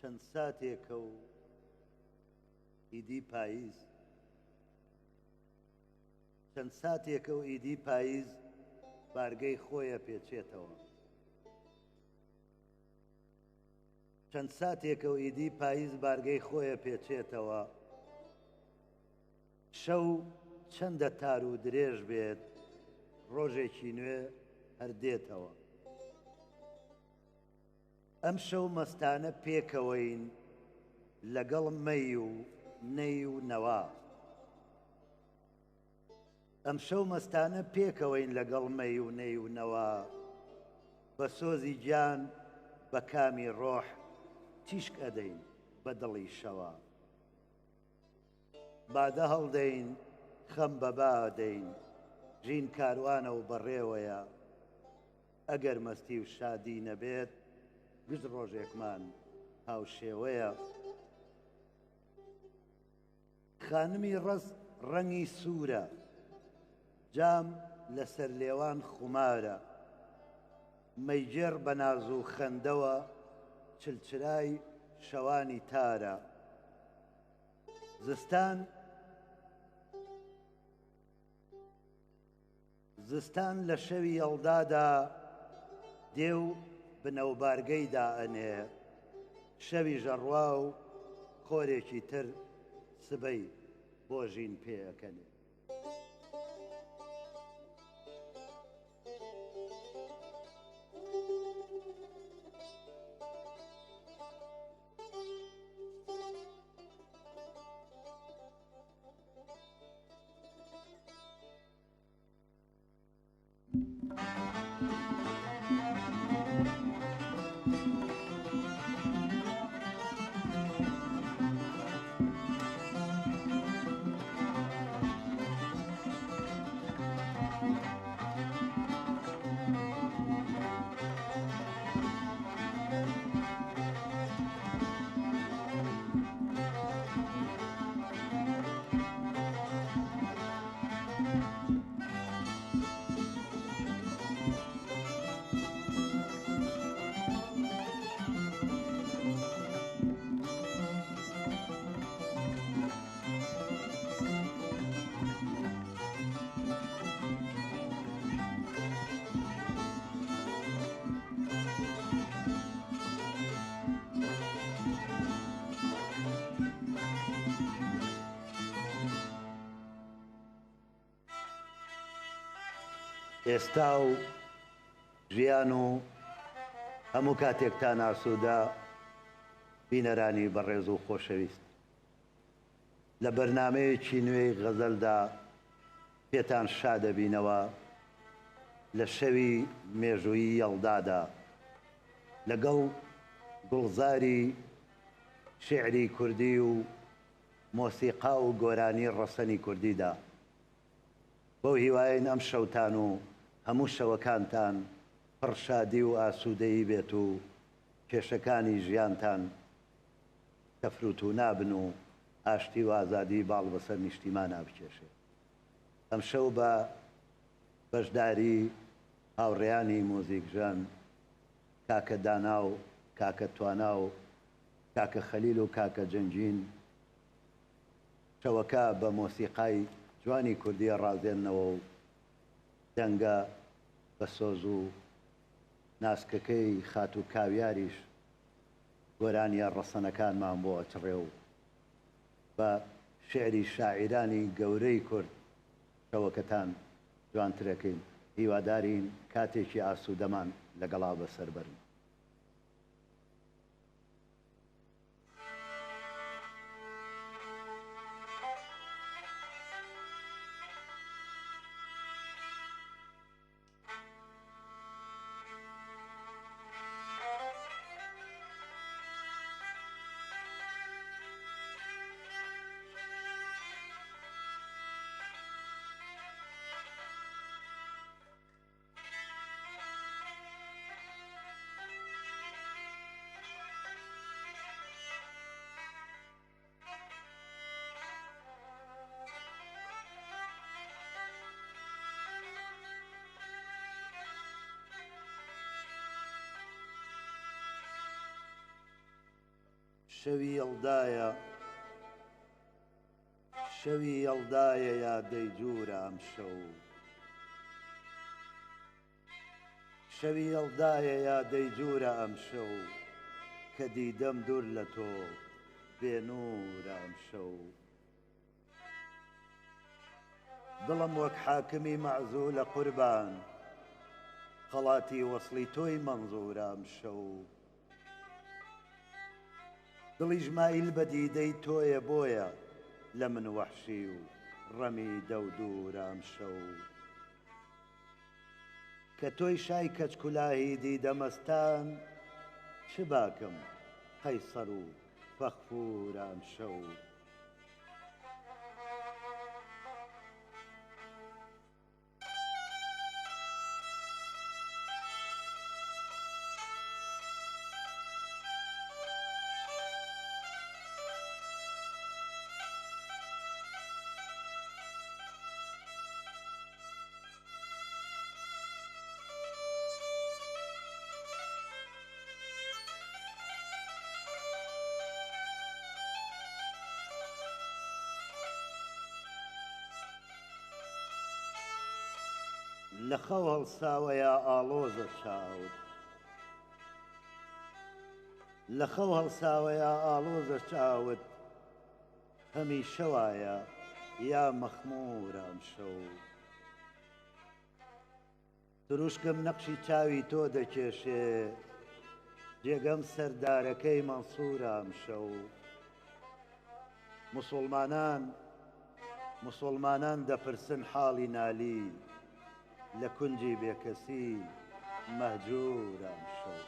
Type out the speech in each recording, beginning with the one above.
چەند ساتێکە و ئیدی پاییز چەند ساتێکە و ئیدی پاییز بارگەی خۆیە پێچێتەوە چەند ساتێکە و ئیدی پاییز بارگەی خۆیە پێچێتەوە شەو چەندە تار و درێژ بێت ڕۆژێکی نوێ هەردێتەوە ئەم شەو مەستانە پێکەوەین لەگەڵ مەی و نەی و نەوا ئەم شەو مەستانە پێکەوەین لەگەڵ مەی و نەی و نەوا بە سۆزی گیان بە کامی ڕۆح تیشک ئەدەین بە دڵی شەوە بادە هەڵدەین خەم بەبا دەین ژین کاروانە و بەڕێوەیە ئەگەر مەستی و شادی نەبێت گشت ڕۆژێکمان هاوشێوەیە خانمی ڕەز ڕەنگی سوورە جام لەسەر لێوان خومارە مەیجێر بە ناز و خەندەوە چلچرای شەوانی تارە زستان لە شەوی هەڵدادا دێو بنەوبارگەیدا ئەنێ شەوی ژەڕوا و خۆرێکی تر سبەی بۆ ژین پێەکەنێ ئێستا و ژیان و هەموو کاتێکتان ئاسوودە بینەرانی بەڕێز و خۆشەویست لە بەرنامەیەکی نوێی غەزەلدا پێتان شادەبینەوە لە شەوی مێژوویی هەڵدادا لەگەڵ گوڵزاری شێعری کوردی و مۆسیقا و گۆرانی ڕەسەنی کوردیدا بەو هیوایەن ئەم شەوتان و هەموو شەوەکانتان پڕشادی و ئاسوودەیی بێت و کێشەکانی ژیانتان تەفروت و نابن و ئاشتی و ئازادی باڵ بەسەر نیشتیمانە بکێشێت ئەم شەو بە بەشداری هاوڕێیانی مۆزیکژان کاکە دانا و کاکە توانا و کاکە خەلیل و کاکە جەنگین شەوەکە بە مۆسیقای جوانی کوردیە ڕازێننەوە و دەنگە بە سۆز و ناسکەکەی خات و کاویاریش گۆرانیە ڕەسەنەکانمان بۆ ئەچڕێ و بە شێعری شاعیرانی گەورەی کورد شەوەکەتان جوانترەکەین هیوادارین کاتێکی ئاسوودەمان لەگەڵا بەسەر بەرن شەوی ئەڵدایە یادەی جوورە ئەم شەو شەوی ئەڵدایە یادەی جوورە ئەم شەو کە دیدەم دوور لە تۆ بێنوورە ئەم شەو دڵم وەک حاکمی مەعزوولە قوربان خەڵاتی وەسڵی تۆی مەنزوورە ئەم شەو دڵی ژمایل بە دیدەی تۆیە بۆیە لە من وەحشی و ڕەمی دەودورە ئەم شەو کە تۆی شای کەچکولاهی دیدەمەستان چ باکەم قەیسەر و فەغفورە ئەم شەو لە خەو هەڵساوەیە ئاڵۆزە چاوت لە خەو هەڵساوەیە ئاڵۆزە چاوت هەمیشە وایە یا مەخموورە ئەم شەو دروشکم نەقشی چاوی تۆ دەکێشێ جێگەم سەردارەکەی مەنسوورە ئەم شەو موسڵمانان دەپرسن حاڵی نالی لە کونجی بێکەسی مەهجوورە ئەم شەو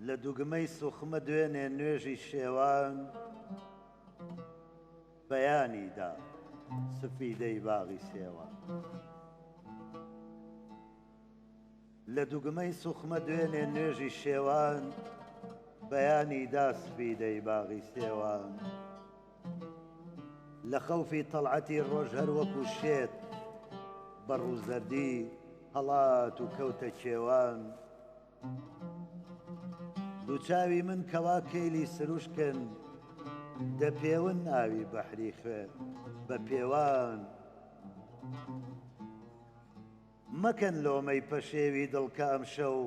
لە دوگمەی سوخمە دوێنێ نوێژی شێوان بەیانیدا سفیدەی باغی سێوان لە دوگمەی سوخمە دوێنێ نوێژی شێوان بەیانیدا سفیدەی باغی سێوان لە خەوفی تەڵعەتی ڕۆژ هەر وەکو شێت بە ڕووزەردی هەڵات و کەوتە کێوان دووچاوی من کەوا کەیلی سروشکن دەپێون ناوی بەحری خوێ بە پێوان مەکەن لۆمەی پەشێوی دڵکە ئەم شەو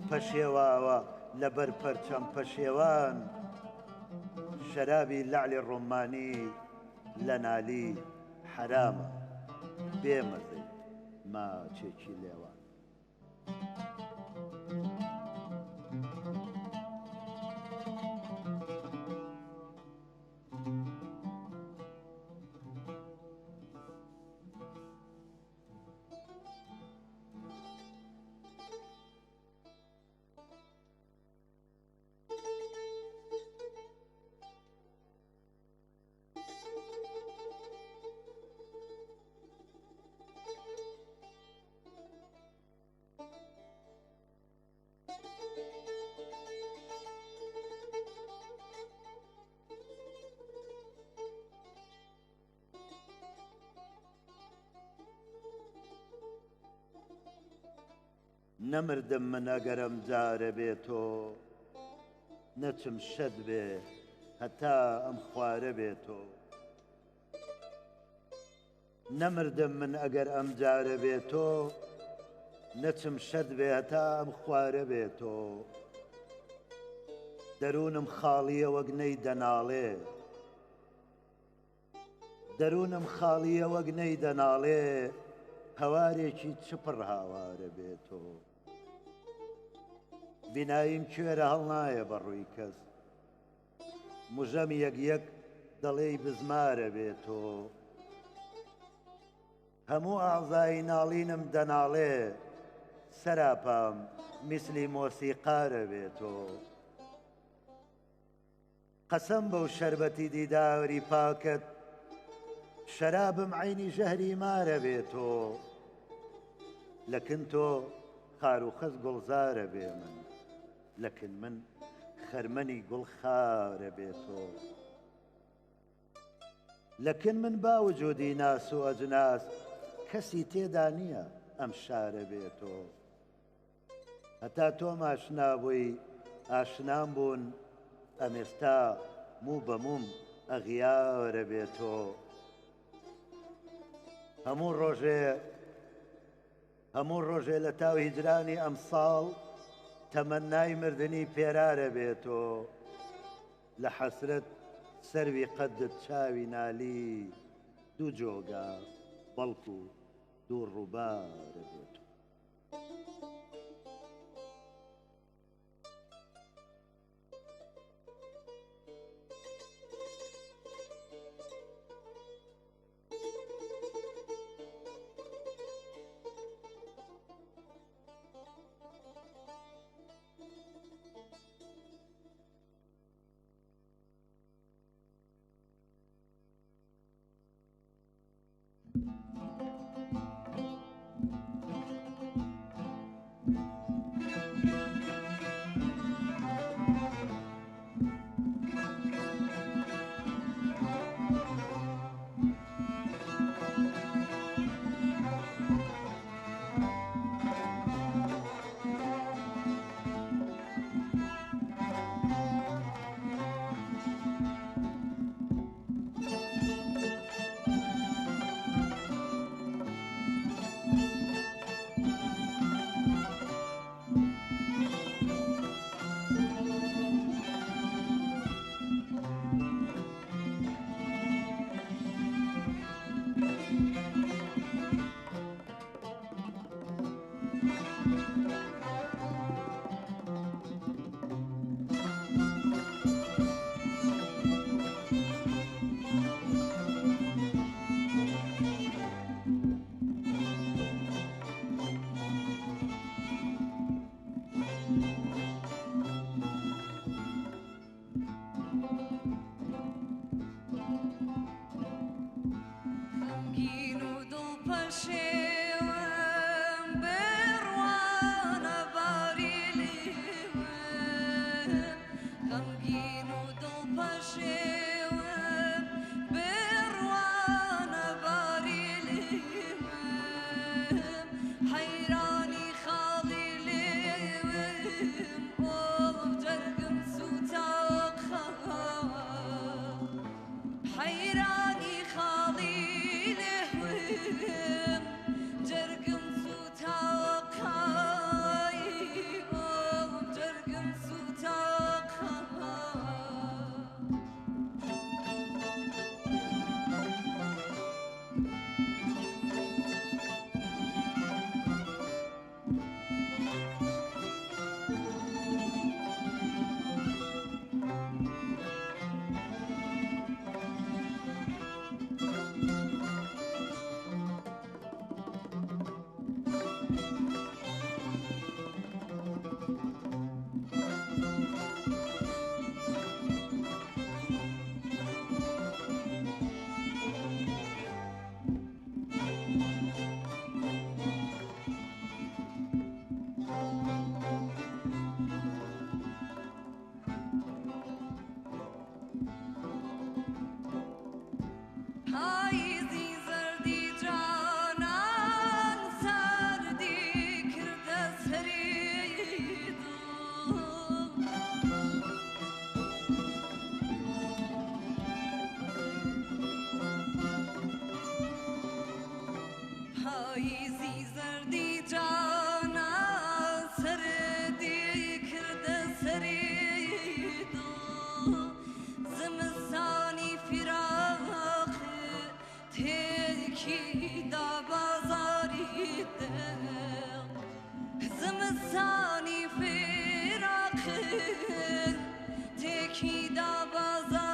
پەشێواوە لەبەر پەرچەم پەشێوان شەرابی لەعلی ڕۆمانی لە نالی حرامە بێمەزەی ماچێکی لێوان نەمردم من ئەگەرم جارە بێتۆ نەچم شەد بێ هەتا ئەم خوارە بێتۆ نەمردم من ئەگەر ئەم جارە بێتۆ نەچم شەد بێ هەتا ئەم خوارە بێتۆ دەروونم خاڵیە وەک نەی دەناڵێ دەروونم خاڵیە وەک نەی دەناڵێ هەوارێکی چپڕ هاوارە بێتۆ بیناییم کوێرە هەڵنایە بە ڕووی کەس مژەم یەک دەڵێی بزمارە بێتۆ هەموو ئاعزای ناڵینم دەناڵێ سەراپام میسلی مۆسیقارە بێتۆ قەسەم بەو شەربەتی دیداری پاکت شەرابم عەینی ژەهری مارە بێتۆ لەکن تۆ خار و خەز گوڵزارە بێ من لەکن من خەرمەنی گوڵخارە بێتۆ لەکن من با وجودی ناس و ئەجناس کەسی تێدا نییە ئەم شارە بێتۆ هەتا تۆم ئاشنا بووی ئاشنام بوون ئەم ئێستا موو بە موم ئەغیارە بێتۆ هەموو ڕۆژێ لە تاو هیجرانی ئەمساڵ تەمەنای مردنی پێرارە بێتۆ لە حەسرەت سەروی قەدت چاوی نالی دوو جۆگا بەڵکو دوو ڕووبارە بێتۆ زمستانی فراق تکی دا بازار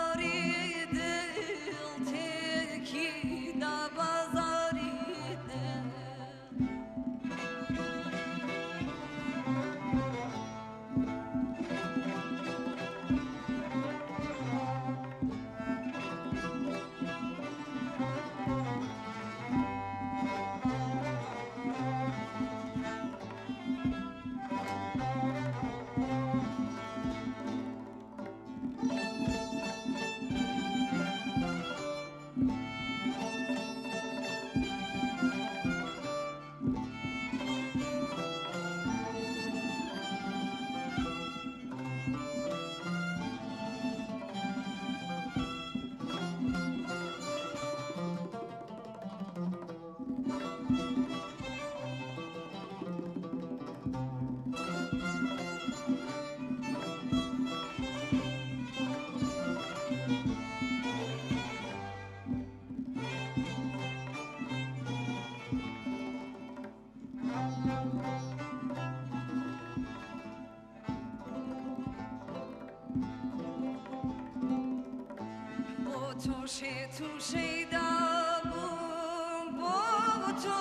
توشي دابوم بوتو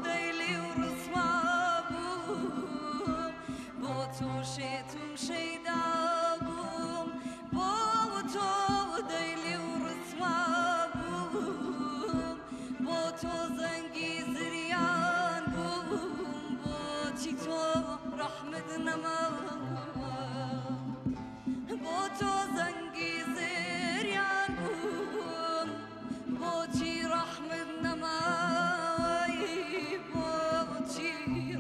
ديلي ورسمابوم توشي دابوم بوتو ديلي ورسمابوم بوتو زنقي زريان بوم بوتي تو رحمة نمام بوتو زنقي زريان بوم بوتي رحمة نمام بوتي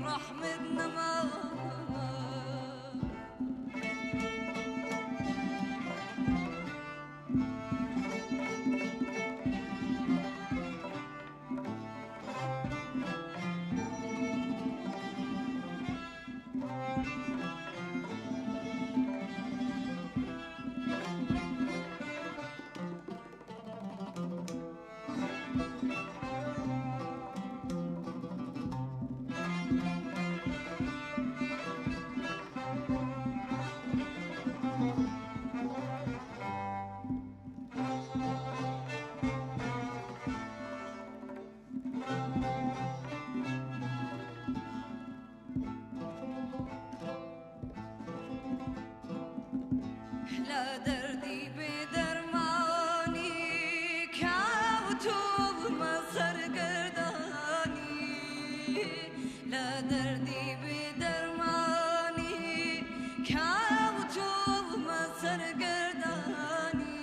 رحمة نمام لا دردي بدرماني كاوتوب مصر قرداني لا دردي بدرماني كاوتوب مصر قرداني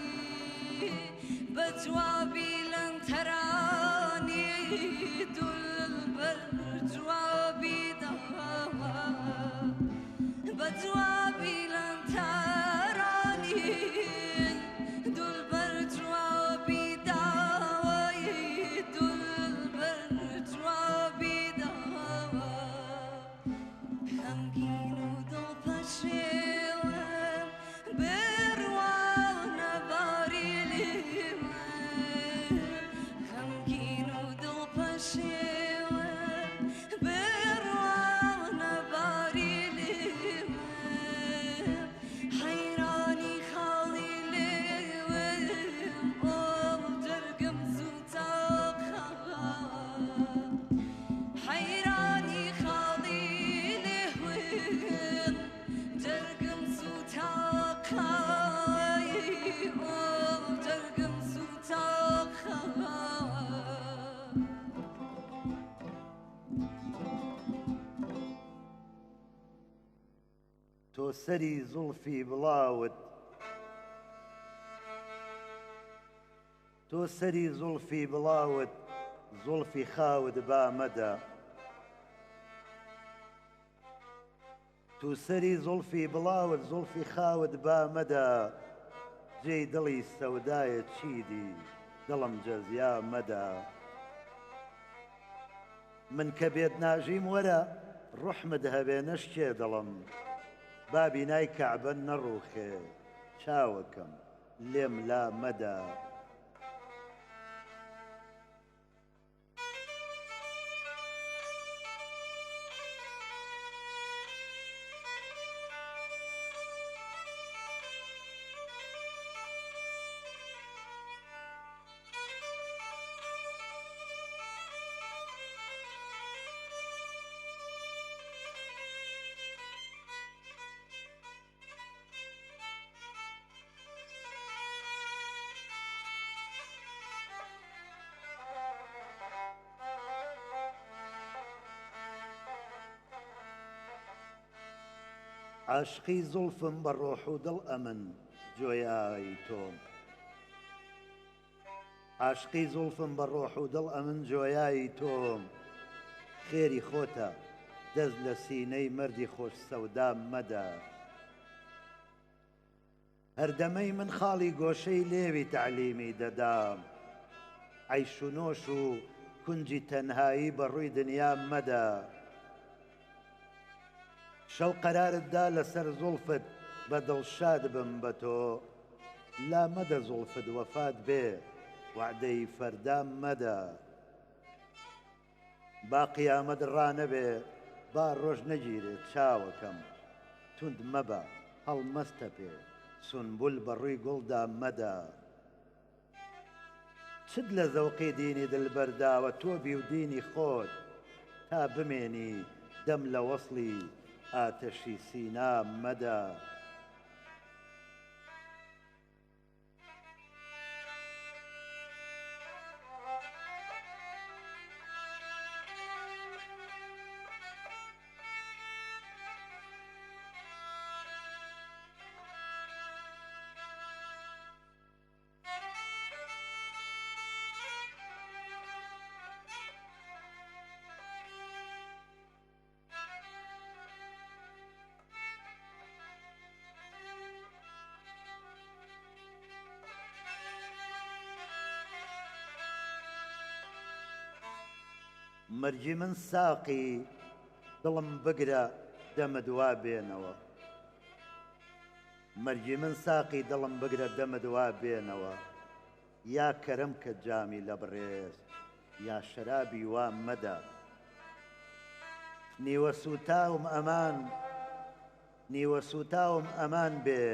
بجوابي لن تراني دل بالجوابي داما بجوابي لن تراني دل بالجوابي داوي دل بالجوابي داوا خمگین و دل پشیوم بروانا باری لیمن خمگین و دل پشیوم بروانا باری لیمن حیرانی خالی لیوم او درگم زوتا خواه حيراني خالي لهوين درقم سوتاقاي او درقم سوتاقا تۆ سەری زوڵفی بڵاوت تۆ سەری زوڵفی بڵاوت زوڵفی خاوت با مەدە تو سەری زوڵفی بڵاوت زوڵفی خاوت با مەدە جێی دڵی سەودایە چیدی دڵم جەزیا مەدە من کە بێت ناژیم وەرە ڕوحمت هەبێ نەشکێ دڵم بابی نای کەعبە نەڕووخێ چاوەکەم لێم لا مەدە عاشقی زوڵفم بە ڕۆح و دڵ ئەمن جۆیایی تۆم عاشقی زوڵفم بە ڕۆح و دڵ ئەمن جۆیایی تۆم خێری خۆتە دەست لە سینەی مەردی خۆش سەودام مەدە هەردەمەی من خاڵی گۆشەی لێوی تعلیمی دەدام عەیش و نۆش و کونجی تەنهایی بەڕووی دنیام مەدە شەو قەرارتدا لەسەر زوڵفت بە دڵشاد بم بە تۆ لا مەدە زوڵفت وەفات بێ وعدەی فەردام مەدە با قیامەت ڕانەبێ با ڕۆژ نەگیرێت چاوەکەم توند مەبە هەڵمەستە پێ سنبول بە ڕووی گوڵدا مەدە چت لە زەوقی دینی دڵبەرداوە تۆبی و دینی خۆت تا بمێنی دەم لە وەسڵی ئاتەشی سینا مەدە. مەرجی من ساقی دڵم بگرە دەمە دوا بێنەوە، مەرجی من ساقی دڵم بگرە دەمە دوا بێنەوە، یا کەرەم کە جامی لە بڕێز یا شەرابی وا مەدە. نیوە سوتاوم ئەمان بێ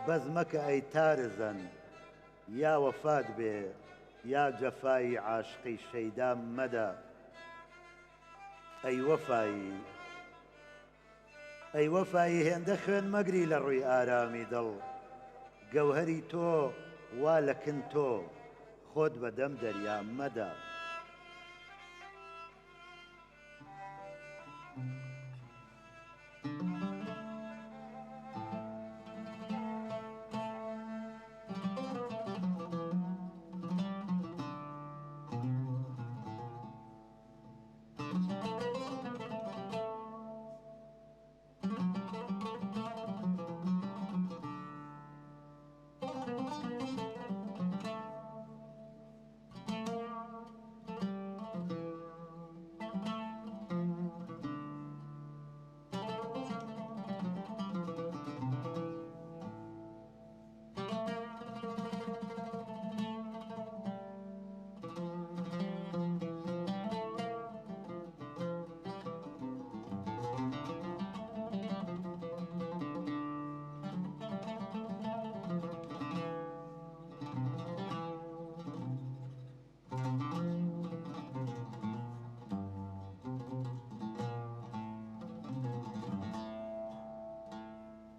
بەز مەکە ئەی تارزەن، یا وەفات بێ یا جەفای عاشقی شەیدا مەدە. ئەی وەفایی هێندە خوێن مەگری لە ڕووی ئارامی دڵ، گەوهەری تۆ وا لەکن تۆ خۆت بەدەم دەریا مەدە.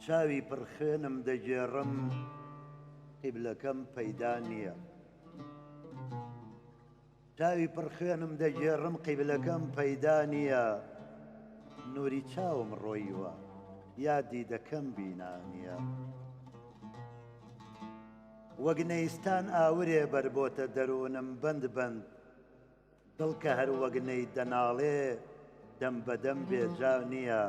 چاوی پڕخێنم دەگێڕم قیبلەکەم پەیدا نییە، چاوی پڕخێنم دەگێڕم قیبلەکەم پەیدا نییە، نووری چاوم ڕۆیوە یادی دەکەم بینانیە. وەک نەیستان ئاورێ بەربۆتە دەروونم بەند بەند، دڵ کە هەر وەک نەی دەناڵێ دەم بەدەم بێجا نییە.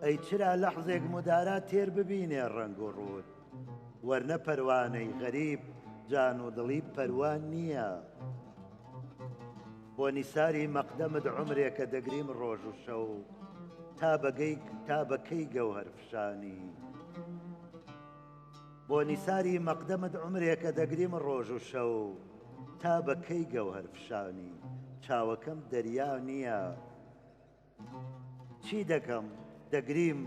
ئەی چرا لەحزێک مدارا تێر ببینێ ڕنگ و ڕوود، وەرنە پەروانەی غەریب جان و دڵی پەروان نییە. بۆ نیساری مەقدەمت عومرێکە دەگریم ڕۆژ و شەو، تا بەکەی گەوهەر فشانی. بۆ نیساری مەقدەمت عومرێکە دەگریم ڕۆژ و شەو، تا بەکەی گەوهەر فشانی. چاوەکەم دەریا نییە، چی دەکەم دەگریم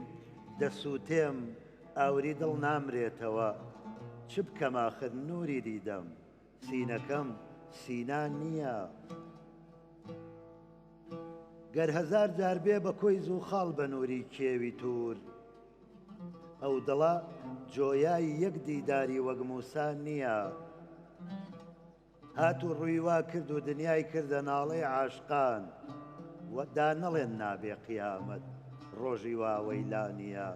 دەسووتێم ئاوری دڵ نامرێتەوە. چ بکەم ئاخر نووری دیدەم سینەکەم سینا نییە. گەر هەزار جار بێ بە کۆی زوو خاڵ بە نووری کێوی توور، ئەو دڵە جۆیای یەک دیداری وەک موسا نییە. هات و ڕووی وا کرد و دنیای کردە ناڵەی عاشقان، دا نەڵێن نابێ قیامەت ڕۆژی واوەیلانیە.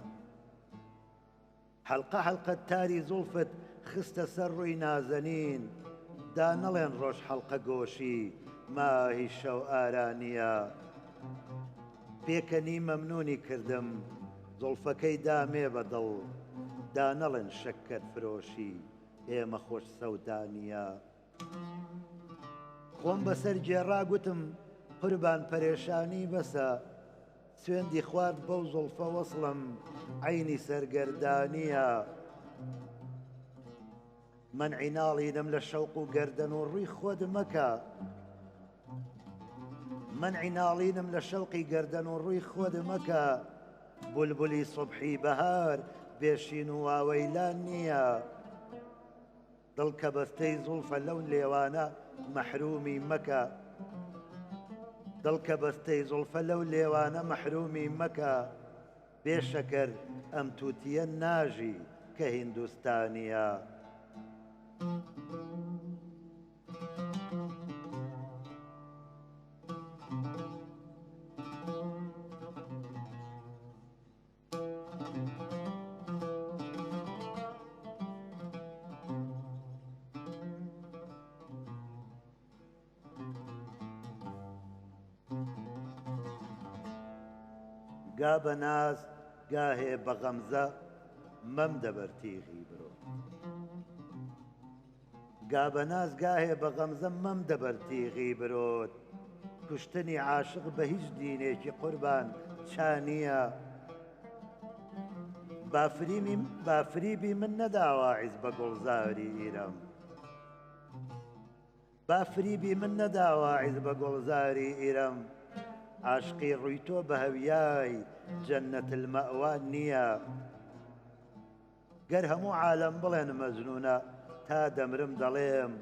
حەلقە حەلقە تاری زوڵفت خستە سەر ڕووی نازەنین، دا نەڵێن ڕۆژ حەلقە گۆشی ماهی شەو ئارانیە. پێکەنی مەمنونی کردم زوڵفەکەی دامێ بەدڵ، دا نەڵێن شەکەر فرۆشی ئێمە خۆش سەودانیە. خۆم بەسەر جێڕا گوتم قوربان پەرێشانی بەسە، سوێندی خوارد بەو زوڵفە وەسڵم عەینی سەرگەردانیە. مەنعی ناڵینم لە شەوق و گەردەن و ڕووی خۆت مەکە، مەنعی ناڵینم لە شەوقی گەردەن و ڕووی خۆت مەکە. بولبولی سوبحی بەهار بێشین و واوەیلان نییە. دڵ کە بەستەی زوڵفە لەو لێوانە مەحرومی مەکە دڵ کە بەستەی زوڵفە لەو لێوانە مەحرومی مەکە بێشەکەر ئەم تووتیە ناژی کە هیندوستانیە گا بە ناز گاهێ بە غەمزە مەم دەبەرتیغی برۆ گا بە ناز گاهێ بە غەمزە مەم دەبەرتیغی برۆت کوشتنی عاشق بە هیچ دینێکی قوربان چانیە بافریبی من نەداوە عیز بە گوڵزاری ئیرەم بافریبی من نەداوە عیز بە گوڵزاری ئیرەم عاشقی ڕووی تۆ بە هەویای جەنەت المەئوا نییە گەر هەموو عالەم بڵێن مەجنونە تا دەمرم دەڵێم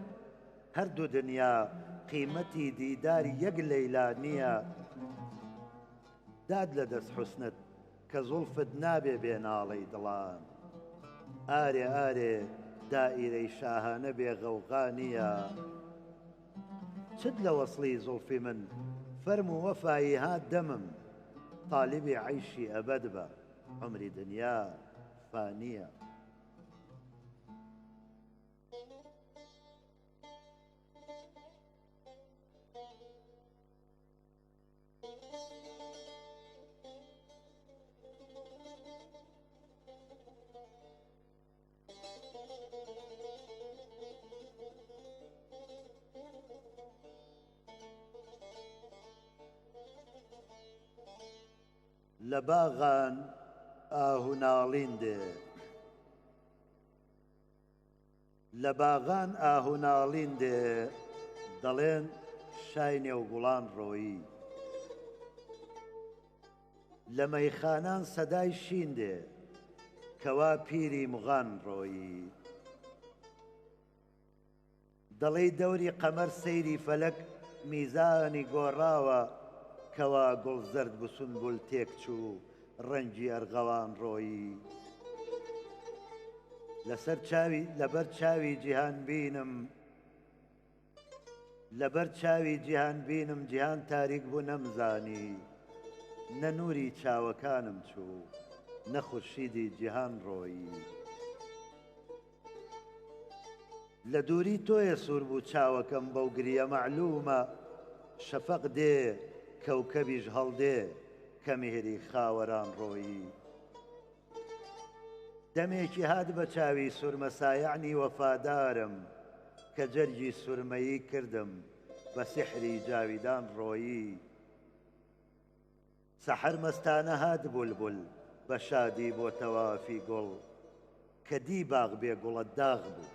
هەردوو دنیا قیمەتی دیداری یەک لەیلا نییە داد لە دەست حوسنت کە زوڵفت نابێ بێناڵەی دڵان ئارێ ئارێ دائیرەی شاهانە بێ غەوغا نییە چت لە وەسڵی زوڵفی من فەرم و وەفایی هات دەمم طالبی عەیشی ئەبەد بە عومری دنیا فانیە لە باغان ئاهوناڵین دێ لە باغان ئاهوناڵین دێ دەڵێن شای نێوگوڵان ڕۆیی لە مەیخانان سەدای شین دێ کەوا پیری موغان ڕۆیی دەڵێی دەوری قەمەر سەیری فەلەک میزانی گۆڕاوە کەوا گوڵ زەرد بسونبول تێک چوو ڕەنگی ئەرغەوان ڕۆیی لەبەر چاوی جیهان بینم لەبەر چاوی جیهان بینم جیهان تاریک بوو نەمزانی نە نووری چاوەکانم چوو نە خورشیدی جیهان ڕۆیی لە دووری تۆیە سوور بوو چاوەکەم بەو گریە مەعلومە شەفەق دێ کەوکەبیش هەڵدێ کە میهری خاوەران ڕۆیی دەمێکی هات بە چاوی سورمەسا یعنی وەفادارم کە جەرگی سورمەیی کردم بە سحری جاویدان ڕۆیی سەحەر مەستانە هات بولبول بە شادی بۆ تەوافی گوڵ کە دی باغ بێ گوڵە داغ بوو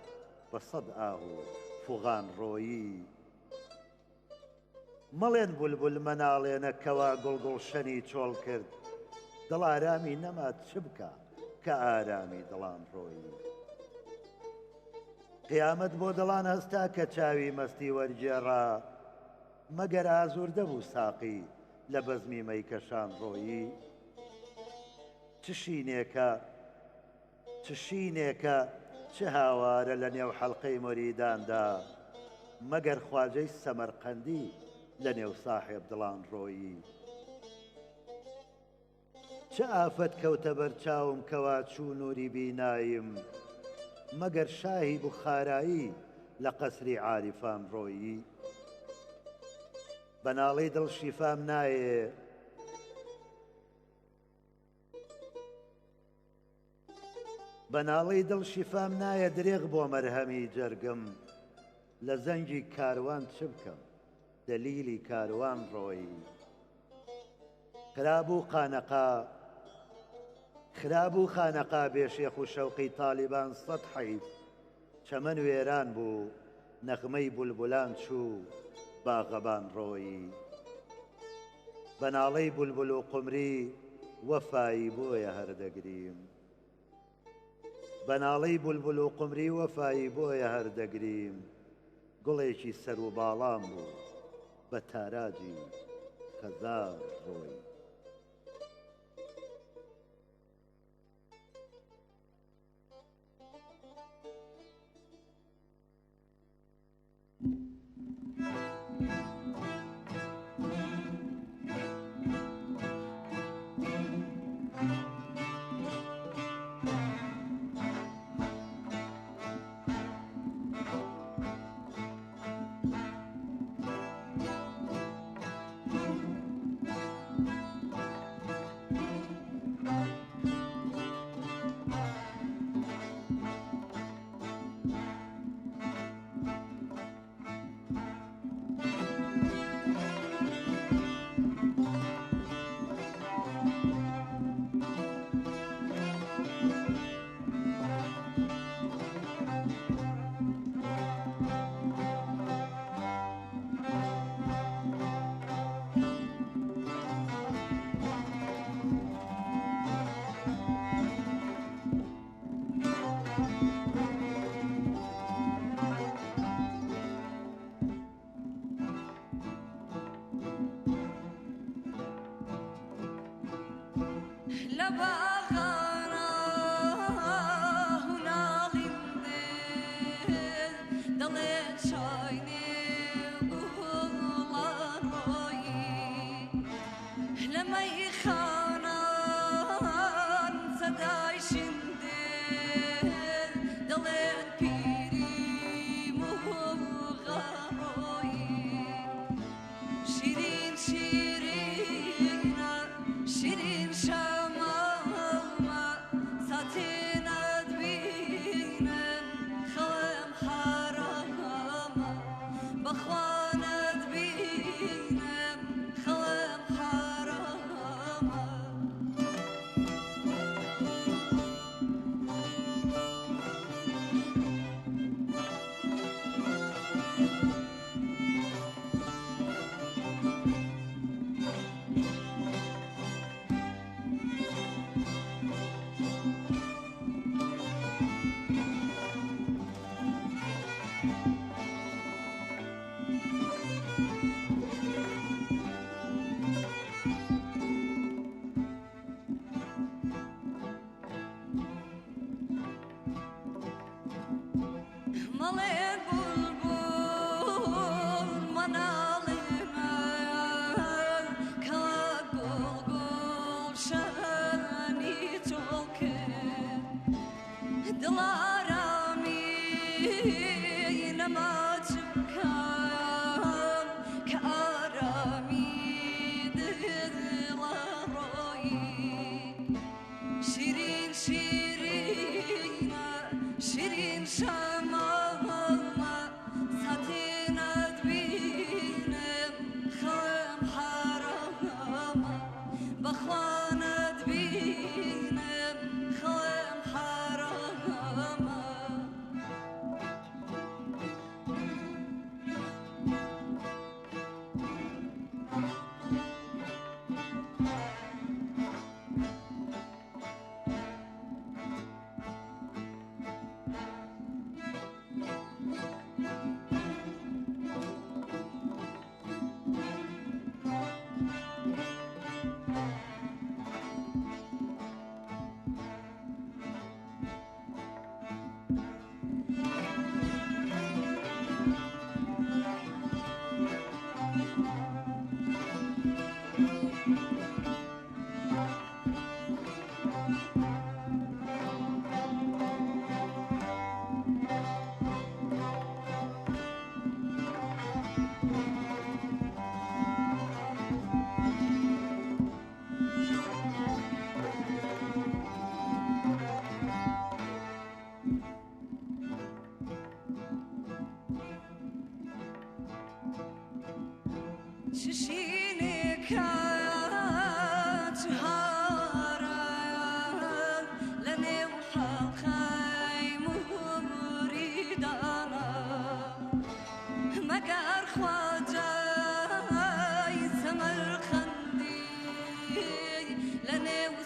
بە سەد ئاغ و فوغان ڕۆیی مەڵێن بولبول مەناڵێنە کەوا گوڵگوڵشەنی چۆڵ کرد دڵ ئارامی نەمات چ بکە کە ئارامی دڵان ڕۆیی قیامەت بۆ دڵان هەستا کە چاوی مەستی وەرجێڕا مەگەر ئازوردە بوو ساقی لە بەزمی مەیکەشان ڕۆیی چ شینێکە چه هاوارە لە نێو حەڵقەی مەریداندا مەگەر خواجەی سەمەرقەندی لە نێو ساحێب دڵان ڕۆیی چه ئافەت کەوتە بەرچاوم کەوا چوو نووری بینایم مەگەر شاهی بوخارایی لە قەسری عاریفان ڕۆیی بەناڵەی دڵ شیفام نایێ بەناڵەی دڵ شیفام نایە درێغ بۆ مەرهەمی جەرگم لە زەنگی کاروان چ بکەم دەلیلی کاروان ڕۆیی خرابوو خانەقا بێشێخ و شەوقی تالیبان سەد حەیف چەمەن وێران بوو نەغمەی بولبولان چوو باغەبان ڕۆیی بەناڵەی بولبول و قومری وەفایی بۆیە هەردەگریم بەناڵەی بولبول و قمری وەفایی بۆیە هەردەگریم گوڵێکی سەر و باڵام بوو بە تاراجی هەزار ڕۆی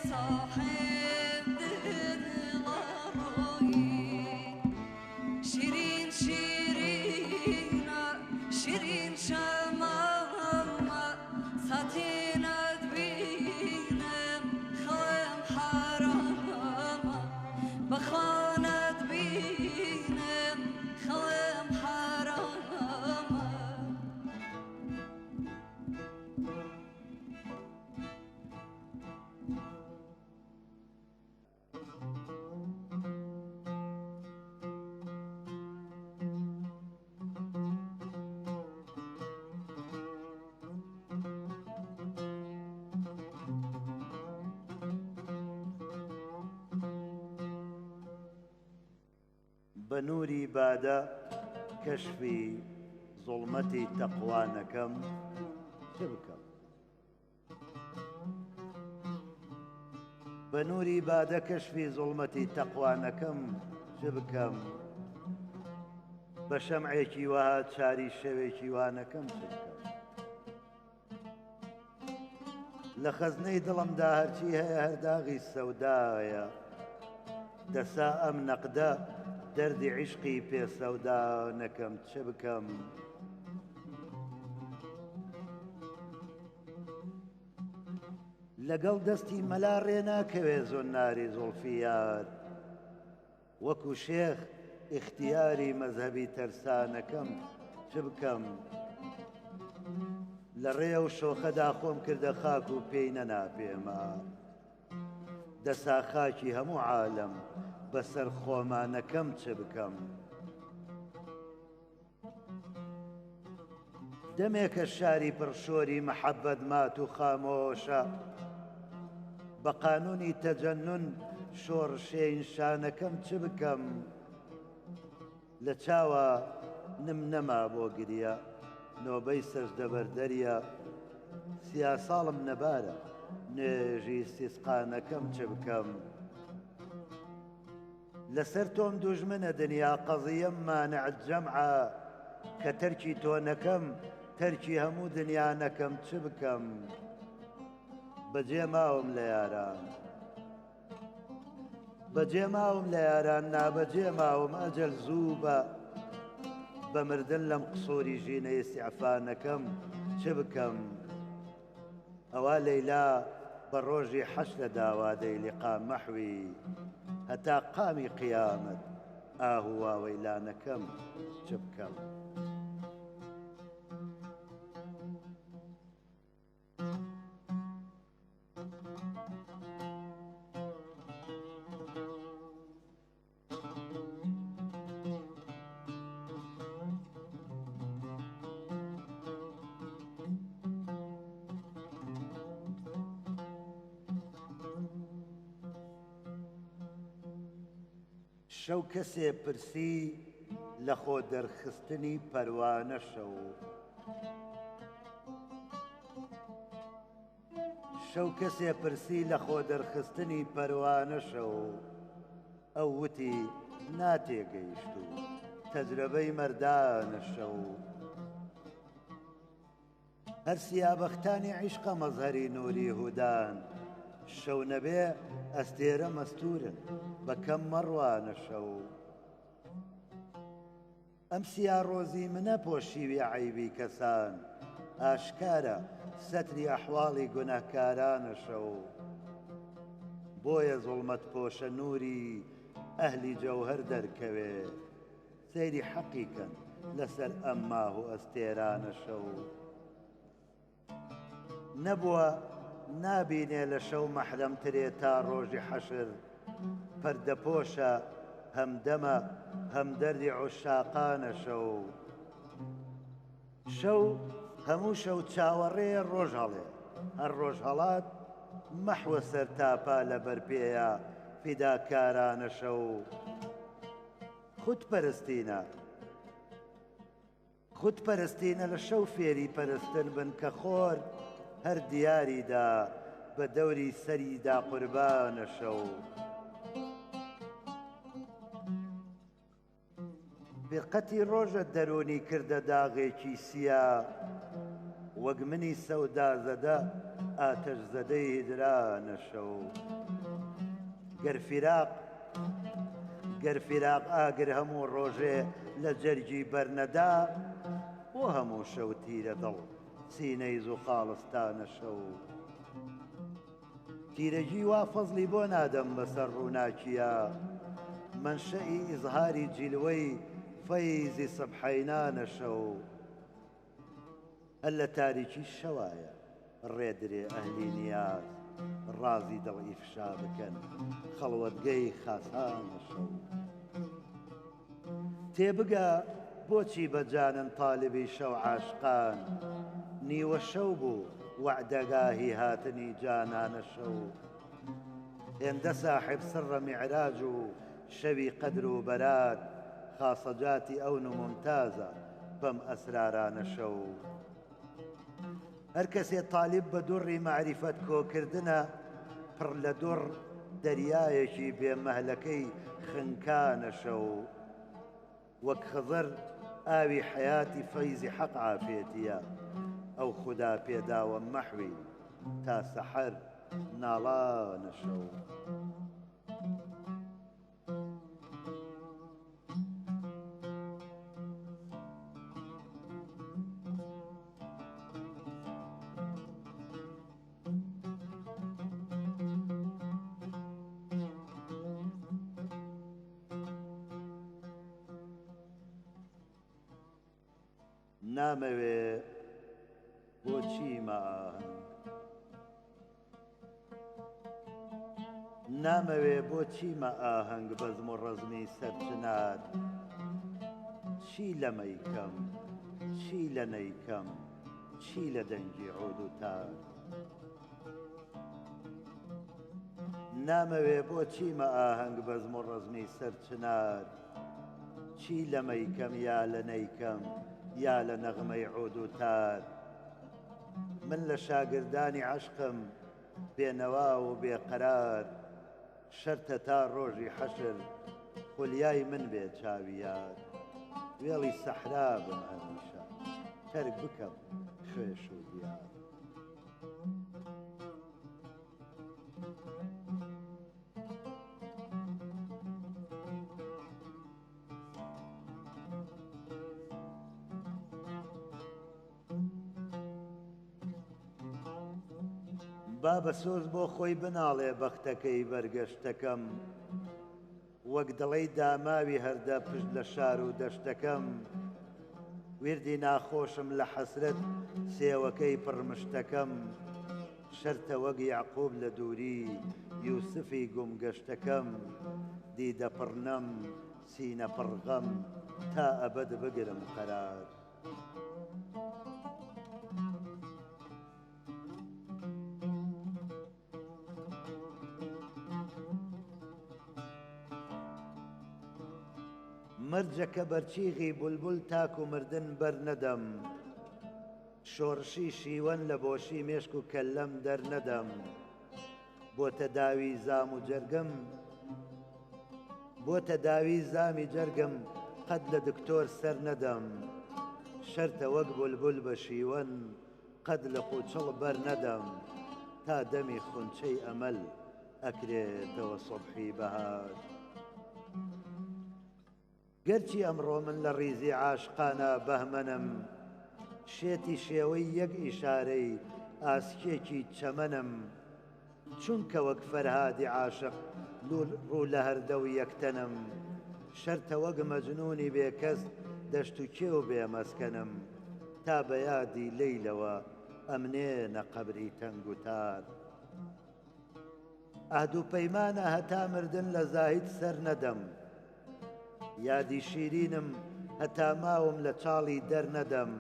صاحب دل الروي بە نووری بادە کەشفی زوڵمەتی تەقوانەکەم چ بکەم؟ بە نووری بادە کەشفی زوڵمەتی تەقوانەکەم چ بکەم؟ بە شەمعێکی وەها چاری شەوێکی وانەکەم چ بکەم؟ لە خەزنەی دڵمدا هەرچی هەیە هەرداغی سەودایە، دەسا ئەم نەقدە دەردی عیشقی پێسەودا نەکەم چ بکەم؟ لەگەڵ دەستی مەلا ڕێناکەوێ زۆناری زوڵفی یار، وەکو شێخ ئیختیاری مەزهەبی تەرسانەکەم چ بکەم؟ لە ڕێ و شۆخەدا خۆم کردە خاک و پێی نەناپێمە، دەسا خاکی هەموو عالەم بەسەر خۆمانەکەم چ بکەم؟ دەمێکە شاری پڕشۆری مەحەبەت مات و خامۆشە، بە قانونی تەجەنن شۆڕشێین شانەکەم چ بکەم؟ لە چاوە نم نەما بۆ گریە، نۆبەی سەجدە بەردەریە، سیا ساڵم نەبارە نوێژی استیسقانەکەم چ بکەم؟ لەسەر تۆم دوژمنە دنیا قەزیەم مانەعەت جەمعە، کە تەرکی تۆ نەکەم تەرکی هەموو دنیا نەکەم چ بکەم؟ بەجێ ماوم لە یاران، بەجێ ماوم لە یاران، نابەجێ ماوم ئەجەل زوو بە، بە مردن لەم قسووری ژینە ئیستیعفانەکەم چ بکەم؟ ئەوا لەیلا بە ڕۆژی حەشرە داوادەی لیقا مەحوی، هەتا قامی قیامەت ئاهو واوەیلانەکەم چ بکەم؟ شەو کەسێ پرسی لە خۆ دەرخستنی پەروانە شەو، شەو کەسێ پرسی لە خۆ دەرخستنی پەروانە شەو، ئەو وتی ناتێگەیشت و تەجربەی مەردانە شەو. هەر سیابەختانی عیشقە مەزهەری نووری هودان، شەو نەبێ ئەستێرە مەستورن بەکەم مەڕوانە شەو. ئەم سیا ڕۆزی منە پۆشیوی عەیبی کەسان، ئاشکارە سەتری ئەحواڵی گونەهکارانە شەو. بۆیە زوڵمەت پۆشە نووری ئەهلی جەوهەر دەرکەوێ، سەیری حەقیکەن لەسەر ئەم ماه و ئەستێرانە شەو. نەبووە نابینێ لە شەو مەحرەمترێ تا ڕۆژی حەشر، پەردەپۆشە هەمدەمە هەمدەردی عوشاقانە شەو. شەو هەموو شەو چاوەڕێ ڕۆژ هەڵێ، هەر ڕۆژ هەڵات مەحوە سەر تاپا لە بەرپێیە فیداکارانە شەو. خودپەرستینە لە شەو فێری پەرستن بن، کە خۆر هەر دیاریدا بە دەوری سەریدا قوربانە شەو. بێقەتی ڕۆژە دەرۆنی کردە داغێکی سیا، وەک منی سەودا زەدە ئاتەش زەدەی هیدرانە شەو. گەر فیراق ئاگر هەموو ڕۆژێ لە جەرگی بەرنەدا، بۆ هەموو شەو تیرە دڵ سینەی زوو خاڵستانە شەو. تیرەگی وا فەزلی بۆ نادەم بەسەر ڕووناکیە، منشەئی ئیزهاری جیلوەی فەیزی سەبحەینانە شەو. هەر لە تاریکی شەوایە ڕێدرێ ئەهلی نیاز، ڕازی دڵ ئیفشا بکەن خەڵوەتگەی خاسانە شەو. تێبگە بۆچی بەجانن تاالبی شەو عاشقان، نیوە شەو بوو وەعدەگاهی هاتنی جانانە شەو. هێندە ساحب سڕە میعراج و شەوی قەدر و بەرات، خاسەجاتی ئەون و ممتازە بەم ئەسرارانە شەو هەر کەسێ تاالب بە دوڕی معریفەت کۆکردنە پڕ لە دوڕ دەریایەکی بێمەهلەکەی خنکانە شەو وەک خزر ئاوی حیاتی فەیزی حەق عافێتیە ئەو خوددا پێداوە مەحوی تا سەحەر ناڵانە شەو نامەوێ بۆچی مەئاهەنگ نامەوێ بۆچی مەئاهەنگ بەزم و ڕەزمی سەرچنار چی لەمەیکەم چی لە نەیکەم چی لە دەنگی عود و تار نامەوێ بۆچی مەئاهەنگ بەزم و ڕەزمی سەرچنار چی لەمەیکەم یا لە نەیکەم یا لە نەغمەی عود و تار من لە شاگردانی عەشقم بێنەوا و بێقەرار شەرتە تا ڕۆژی حەشر خولیای من بێ چاویار وێڵی سەحرا بم هەمیشە تەرک بکەم خوێش و دیار با بە سۆز بۆ خۆی بناڵێ بەختەکەی بەرگەشتەکەم وەک دڵەی داماوی هەردە پشت لە شار و دەشتەکەم وردی ناخۆشم لە حەسرەت سێوەکەی پڕمشتەکەم شەرتە وەک یعقوب لە دووری یوسفی گومگەشتەکەم دیدە پڕنەم سینە پڕغەم تا ئەبەد بگرم قەرار مرجەکە بەرچیغی بولبول تاک و مردن بەرنەدەم شۆڕشی شیوەن لە بۆشی مێشک و کەللەم دەرنەدەم بۆتە داوی زام و جەرگم بۆتە داوی زامی جەرگم قەت لە دکتۆر سەر نەدەم شەرتە وەک بولبول بە شیوەن قەت لە قوچڵ بەرنەدەم تا دەمی خونچەی ئەمەل ئەکرێتەوە سوبحی بەهار گەرچی ئەمڕۆ من لە ڕیزی عاشقانە بەهمەنم شێتی شێوەی یەک ئیشارەی ئاسکێکی چەمەنم چونکە وەک فەرهادی عاشق ڕوو لە هەردە و یەکتەنم شەرتە وەک مەجنونی بێکەس دەشت و کێو بێمەسکەنم تا بە یادی لەیلەوە ئەمنێنە قەبری تەنگ و تار ئەهد و پەیمانە هەتا مردن لە زاهید سەر نەدەم یادی شیرینم هەتا ماوم لە چاڵی دەرنەدەم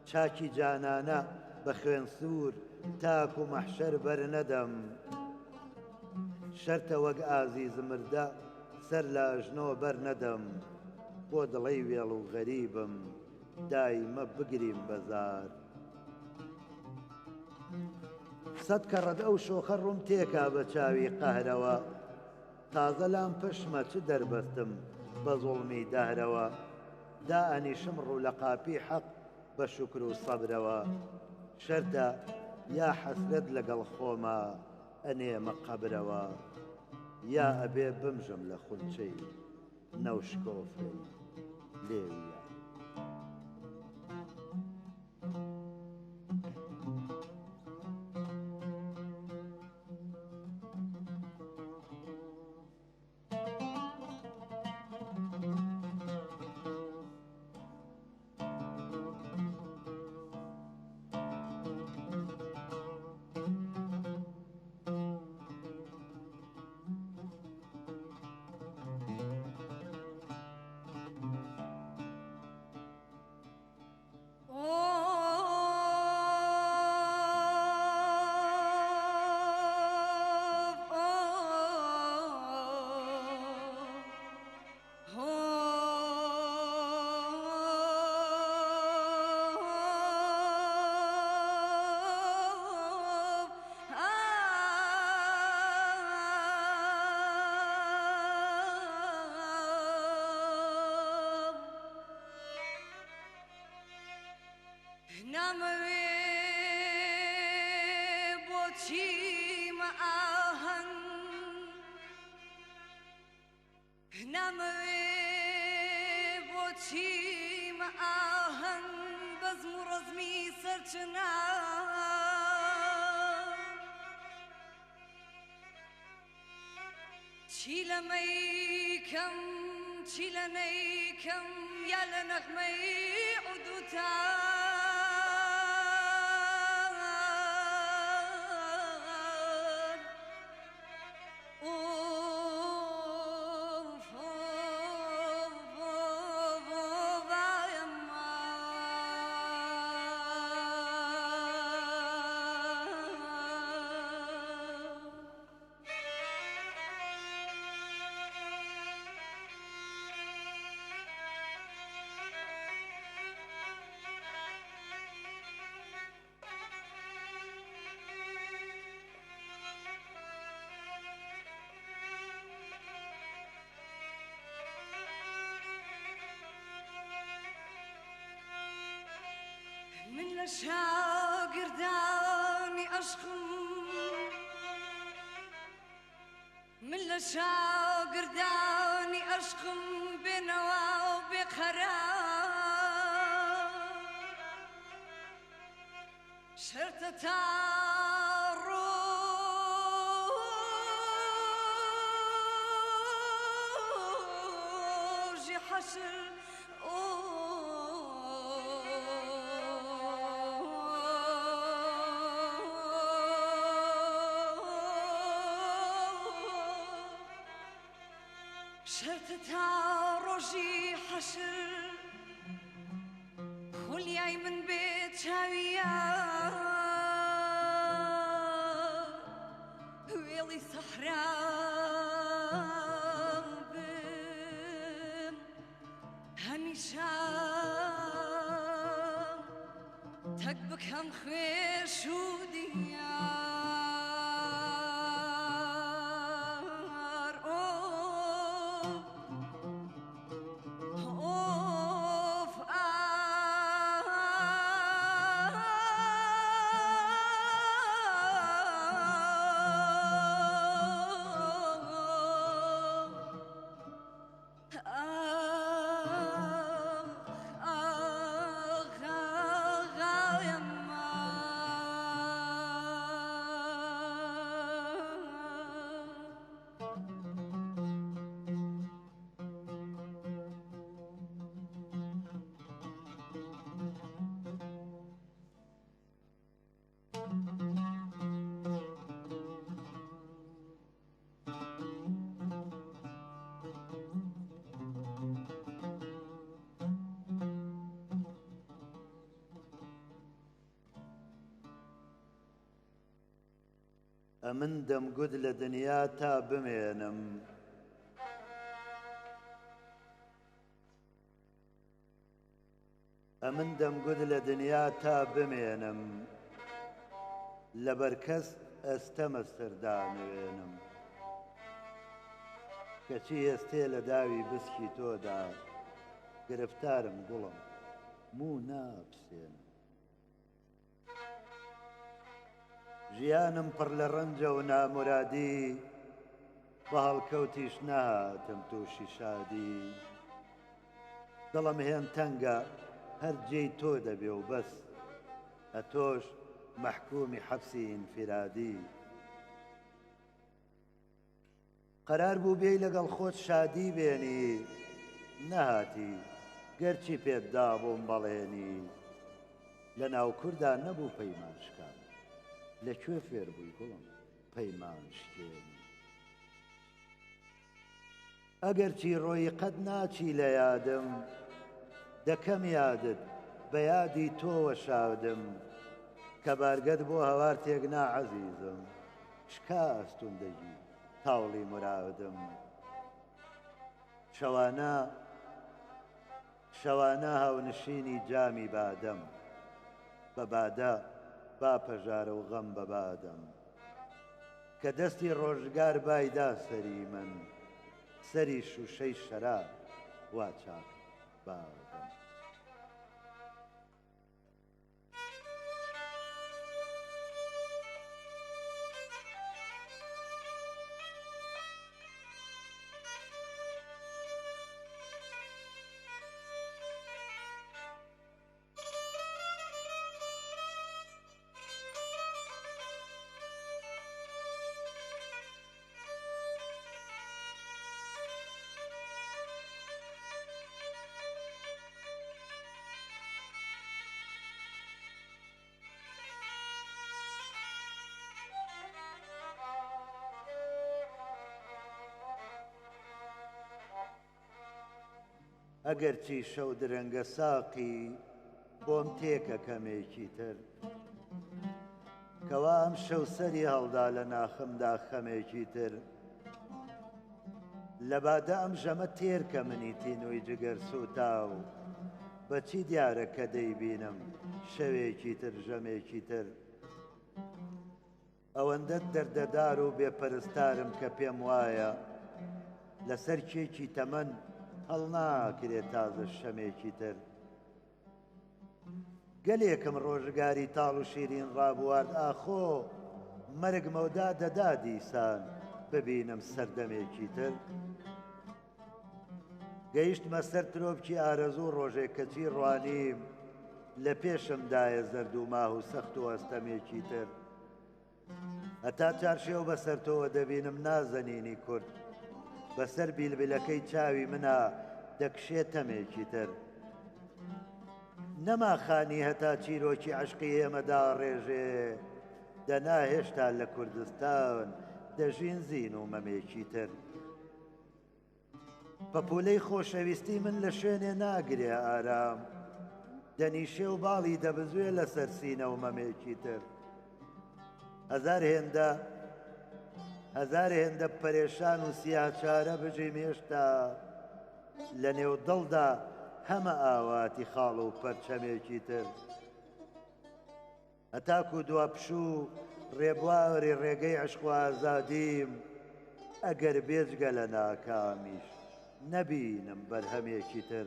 چاکی جانانە بە خوێن سوور تاک و مەحشەر بەرنەدەم شەرتە وەک ئازیز مردە سەر لە ئەژنۆ بەرنەدەم بۆ دڵەی وێڵ و غەریبم دایمە بگریم بەزار سەد کەڕەت ئەو شۆخە ڕووم تێکا بە چاوی قەهرەوە تازە لام پشمە چ دەربەستم بە زوڵمی دەهرەوە دا ئەنیشم ڕوو لە قاپی حەق بە شوکر و سەبرەوە شەرتە یا حەسرەت لەگەڵ خۆمە ئەنێمە قەبرەوە یا ئەبێ بمژم لە خونچەی نەوشکۆفەی لێویە سرچنا چی لەمەیکەم چی لە نەیکەم یا لە نەغمەی من لە شاگردانی عەشقم من لە شاگردانی عەشقم بێنەوا و بێقەرار شەرتە تا ڕۆژی حەشر شرط تا ڕۆژی حەشر خولیای من بێت چاویە وێڵی سەحرا بم هەمیشە تەک بکەم خوێش و دیار ئەمن دەمگوت لە دنیا تا بمێنم ئەمن دەمگوت لە دنیا تا بمێنم لەبەر کەس ئەستەمە سەردانوێنم کەچی ئێستێ لە داوی بسکی تۆدا گرفتارم گوڵم موو ناپسێنم ژیانم پڕ لە ڕەنجە و نامورادی بە هەڵکەوتیش نهاتم تووشی شادی دڵم هێن تەنگە هەر جێی تۆ دەبێ و بەس ئەتۆش مەحکومی حەبسی ئینفرادی قەرار بوو بێی لەگەڵ خۆت شادی بێنی نەهاتی گەرچی پێت دابووم بەڵێنی لە ناو کووردا نەبوو پەیمانشکان لەکوێ فێر بووی گوڵم پەیمان شکێنی ئەگەرچی ڕۆی قەت ناچی لە یادم دەکەم یادت بە یادی تۆوە شادم کە بارگەت بۆ هەوار تێکنا عەزیزم شکاستون دەگی تاوڵی مرادم شەوانە هاونشینی جامی بادەم بە بادە با پەژارە و غەم بە بادەم کە دەستی ڕۆژگار بایدا سەری من سەری شوشەی شەراب وا چاک بادەم ئەگەرچی شەو درەنگە ساقی بۆم تێکە کەمێکی تر کەوا ئەم شەو سەری هەڵدا لە ناخمدا خەمێکی تر لەبادە ئەم ژەمە تێرکە منی تینووی جگەر سوتاو بەچی دیارە کە دەیبینم شەوێکی تر ژەمێکی تر ئەوەندە دەردەدار و بێپەرستارم کە پێم وایە لەسەر کێکی تەمەن هەڵ ناکرێت تازە شەمێکی تر گەلێکم ڕۆژگاری تاڵ و شیرین ڕابوارد ئاخۆ مەرگمەودا دەدا دیسان ببینم سەردەمێکی تر گەیشتمە سەر ترۆپکی ئارەزوو ڕۆژێک کەچی ڕوانیم لە پێشمدایە زەرد و ماه و سەخت و ئەستەمێکی تر هەتا چارشێو بەسەرتەوە دەبینم نازەنینی کورد بەسەر بیلبلەکەی چاوی منە دەکشێت تەمێکی تر نەما خانی هەتا چیرۆکی عشقی ئێمەدا ڕێژێ دەنا هێشتا لە کوردستان دەژین زین و مەمێکی تر پەپولەی خۆشەویستی من لە شوێنێ ناگرێ ئارام دەنیشێ و باڵی دەبزوێ لەسەر سینە و مەمێکی تر هەزار هێندە پەرێشان و سیاچارە بژی مێشتا لە نێو دڵدا هەمە ئاواتی خاڵ و پەرچەمێکی تر هەتاکو دوا پشوو ڕێبواری ڕێگەی عشق و ئازادیم ئەگەر بێجگە لە ناکامیش نەبینم بەرهەمێکی تر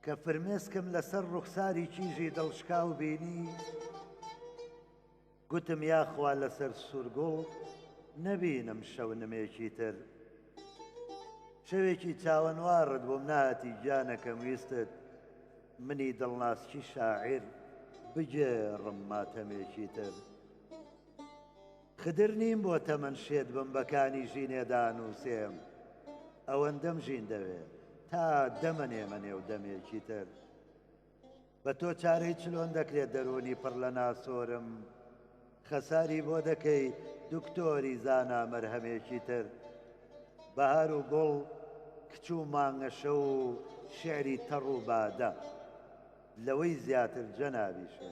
کە فرمێسکم لەسەر ڕوخساری کیژی دڵشکاو بینی گوتم یاخوا لەسەر سورگوڵ نەبینم شەونمێکی تر شەوێکی چاوەنوارت بۆم نهاتی گیانەکەم ویستت منی دڵناسکی شاعیر بگێڕم ماتەمێکی تر خدر نیم بۆ تەمەن شێت بم بەکانی ژینێدا نووسێم ئەوەندەم ژین دەوێت تا دەمەنێمە نێو دەمێکی تر بە تۆ چارەی چلۆن دەکرێت دەرونی پڕ لە ناسۆرم خەساری بۆ دەکەی دوکتۆری زانا مەرهەمێکی تر بەهار و گوڵ کچ و مانگەشە و شێعری تەڕ و بادە لەوەی زیاتر جەنابیشە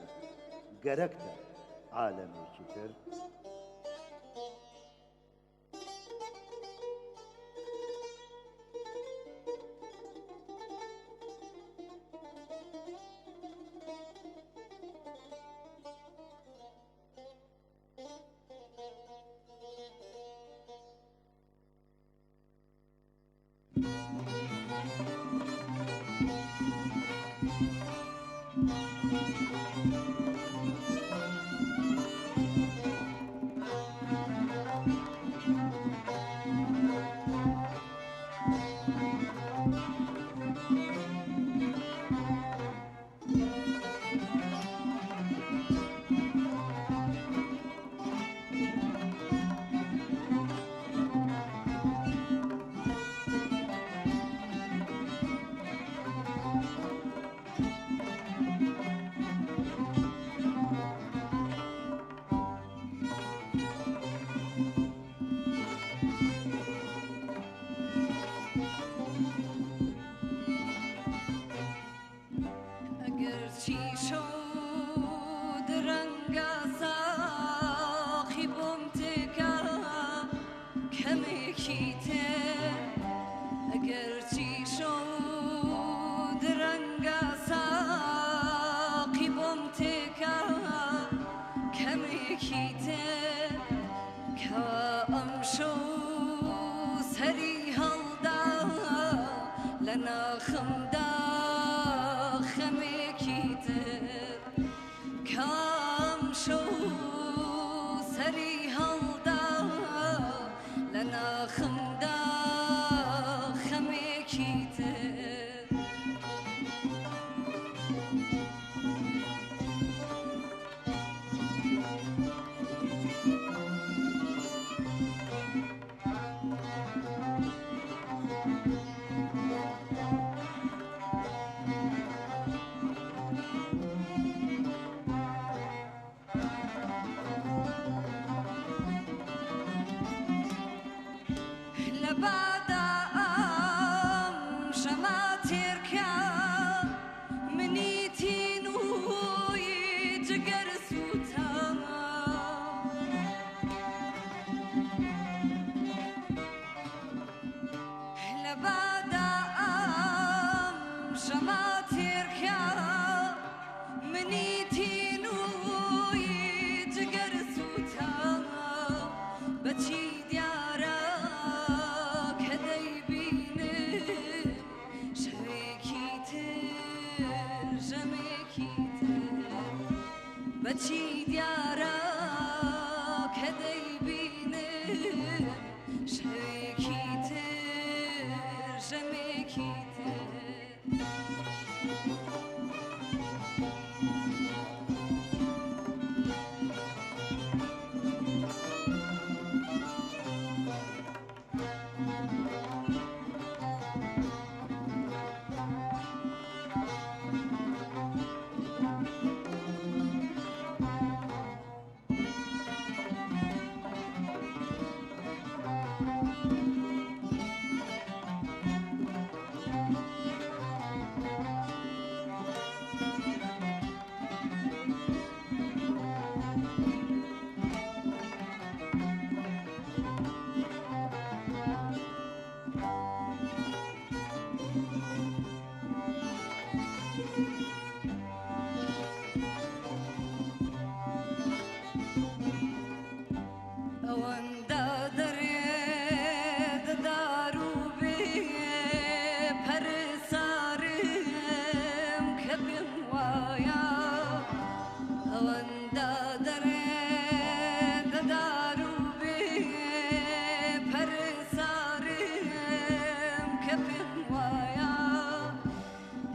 گەرەکتە عالەمێکی تر ژەمێکی تر بەچی دیارە کە دەیبینم شەوێکی تر ژەمێکی تر ئەوەندە دەرێدەدار و بێ پەرسارم کە پێم وایە ئەوەندە دەرێدەدار و بێ پەرسارم کە پێم وایە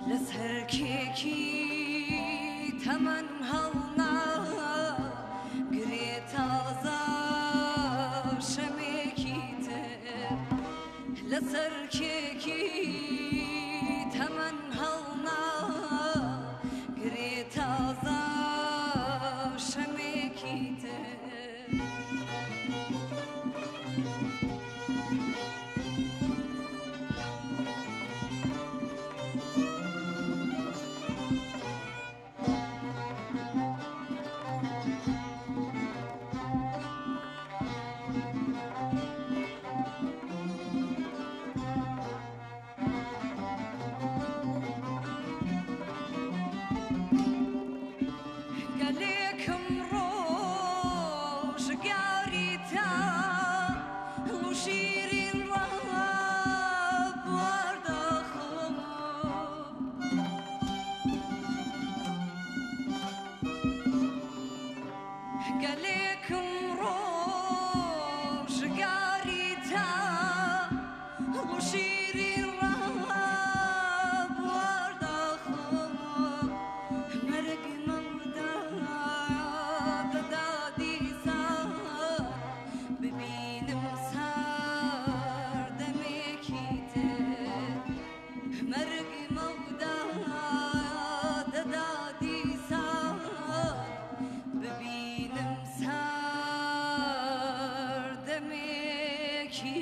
لەسەر کێکی تەمەن هەڵنا گرێ تازە شەمێکی تر لەسەر کێکی تەمەن هەڵنا گرێ تازە شەمێکی تر گەلێکم ڕۆژگاری تا و شیرین ڕابواردەخۆم گەلێکم ڕۆژگاری تا و شیرین ڕابواردەخۆم مەرگ ببینم ساردەمێکی تر مەرگ مەودا دەدادی سار ببینم ساردەمێکی